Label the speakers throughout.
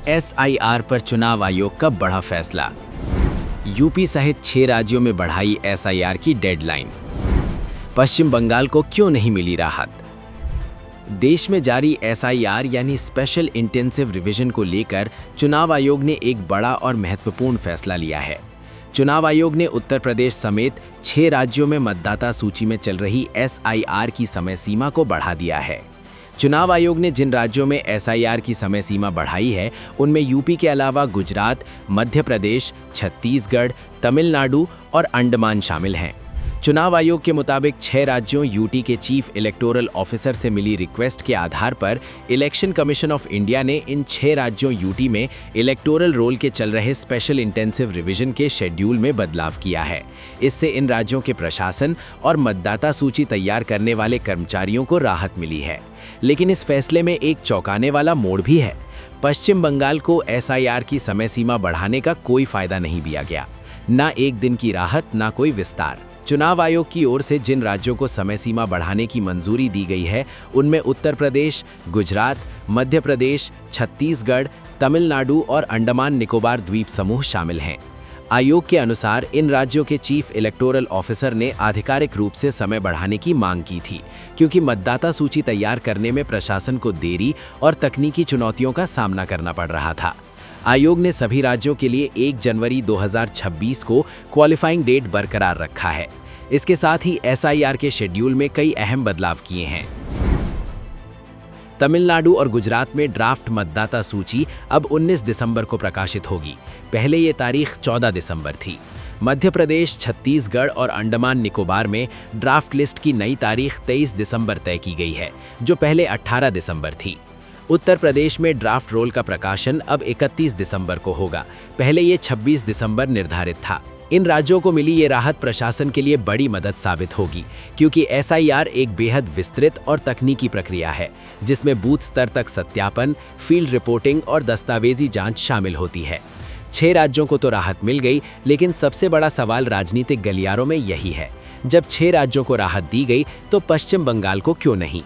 Speaker 1: SIR पर चुनाव आयोग का बड़ा फैसला। यूपी सहित 6 राज्यों में बढ़ाई एसआईआर की डेडलाइन। पश्चिम बंगाल को क्यों नहीं मिली राहत? देश में जारी एसआईआर यानी स्पेशल इंटेंसिव रिवीजन को लेकर चुनाव आयोग ने एक बड़ा और महत्वपूर्ण फैसला लिया है। चुनाव आयोग ने उत्तर प्रदेश समेत 6 राज्यों में मतदाता सूची में चल रही एसआईआर की समय सीमा को बढ़ा दिया है। चुनाव आयोग ने जिन राज्यों में एसआईआर की समय सीमा बढ़ाई है, उनमें यूपी के अलावा गुजरात, मध्य प्रदेश, छत्तीसगढ़, तमिलनाडु और अंडमान शामिल हैं। चुनाव आयोग के मुताबिक 6 राज्यों यूटी के चीफ इलेक्टोरल ऑफिसर से मिली रिक्वेस्ट के आधार पर इलेक्शन कमीशन ऑफ इंडिया ने इन 6 राज्यों यूटी में इलेक्टोरल रोल के चल रहे स्पेशल इंटेंसिव रिवीजन के शेड्यूल में बदलाव किया है। इससे इन राज्यों के प्रशासन और मतदाता सूची तैयार करने वाले कर्मचारियों को राहत मिली है। लेकिन इस फैसले में एक चौंकाने वाला मोड़ भी है। पश्चिम बंगाल को एसआईआर की समय सीमा बढ़ाने का कोई फायदा नहीं दिया गया, ना एक दिन की राहत, ना कोई विस्तार। चुनाव आयोग की ओर से जिन राज्यों को समय सीमा बढ़ाने की मंजूरी दी गई है, उनमें उत्तर प्रदेश, गुजरात, मध्य प्रदेश, छत्तीसगढ़, तमिलनाडु और अंडमान निकोबार द्वीप समूह शामिल हैं। आयोग के अनुसार इन राज्यों के चीफ इलेक्टोरल ऑफिसर ने आधिकारिक रूप से समय बढ़ाने की मांग की थी, क्योंकि मतदाता सूची तैयार करने में प्रशासन को देरी और तकनीकी चुनौतियों का सामना करना पड़ रहा था। आयोग ने सभी राज्यों के लिए 1 जनवरी 2026 को क्वालिफाइंग डेट बरकरार रखा है। इसके साथ ही एसआईआर के शेड्यूल में कई अहम बदलाव किए हैं। तमिलनाडु और गुजरात में ड्राफ्ट मतदाता सूची अब 19 दिसंबर को प्रकाशित होगी। पहले ये तारीख 14 दिसंबर थी। मध्य प्रदेश, छत्तीसगढ़ और अंडमान निकोबार में ड्राफ्ट लिस्ट की नई तारीख 23 दिसंबर तय की गई है, जो पहले 18 दिसंबर थी। उत्तर प्रदेश में ड्राफ्ट रोल का प्रकाशन अब 31 दिसंबर को होगा। पहले ये 26 दिसंबर निर्धारित था। इन राज्यों को मिली ये राहत प्रशासन के लिए बड़ी मदद साबित होगी, क्योंकि एसआईआर एक बेहद विस्तृत और तकनीकी प्रक्रिया है, जिसमें बूथ स्तर तक सत्यापन, फील्ड रिपोर्टिंग और दस्तावेजी जांच शामिल होती है। 6 राज्यों को तो राहत मिल गई, लेकिन सबसे बड़ा सवाल राजनीतिक गलियारों में यही है, जब 6 राज्यों को राहत दी गई तो पश्चिम बंगाल को क्यों नहीं?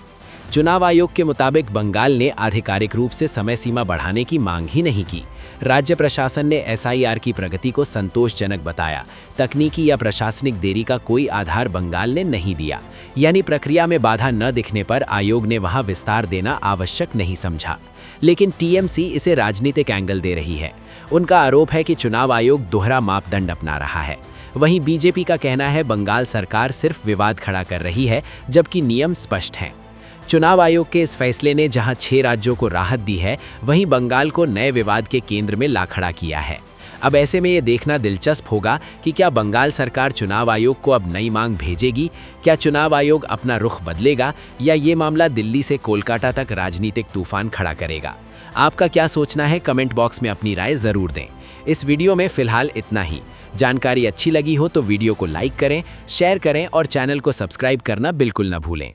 Speaker 1: चुनाव आयोग के मुताबिक बंगाल ने आधिकारिक रूप से समय सीमा बढ़ाने की मांग ही नहीं की। राज्य प्रशासन ने एसआईआर की प्रगति को संतोषजनक बताया। तकनीकी या प्रशासनिक देरी का कोई आधार बंगाल ने नहीं दिया, यानी प्रक्रिया में बाधा न दिखने पर आयोग ने वहां विस्तार देना आवश्यक नहीं समझा। लेकिन टीएमसी इसे राजनीतिक एंगल दे रही है। उनका आरोप है कि चुनाव आयोग दोहरा मापदंड अपना रहा है। वहीं बीजेपी का कहना है बंगाल सरकार सिर्फ विवाद खड़ा कर रही है, जबकि नियम स्पष्ट हैं। चुनाव आयोग के इस फैसले ने जहां 6 राज्यों को राहत दी है, वहीं बंगाल को नए विवाद के केंद्र में ला खड़ा किया है। अब ऐसे में ये देखना दिलचस्प होगा कि क्या बंगाल सरकार चुनाव आयोग को अब नई मांग भेजेगी? क्या चुनाव आयोग अपना रुख बदलेगा, या ये मामला दिल्ली से कोलकाता तक राजनीतिक तूफान खड़ा करेगा? आपका क्या सोचना है? कमेंट बॉक्स में अपनी राय जरूर दें। इस वीडियो में फिलहाल इतना ही। जानकारी अच्छी लगी हो तो वीडियो को लाइक करें, शेयर करें और चैनल को सब्सक्राइब करना बिल्कुल न भूलें।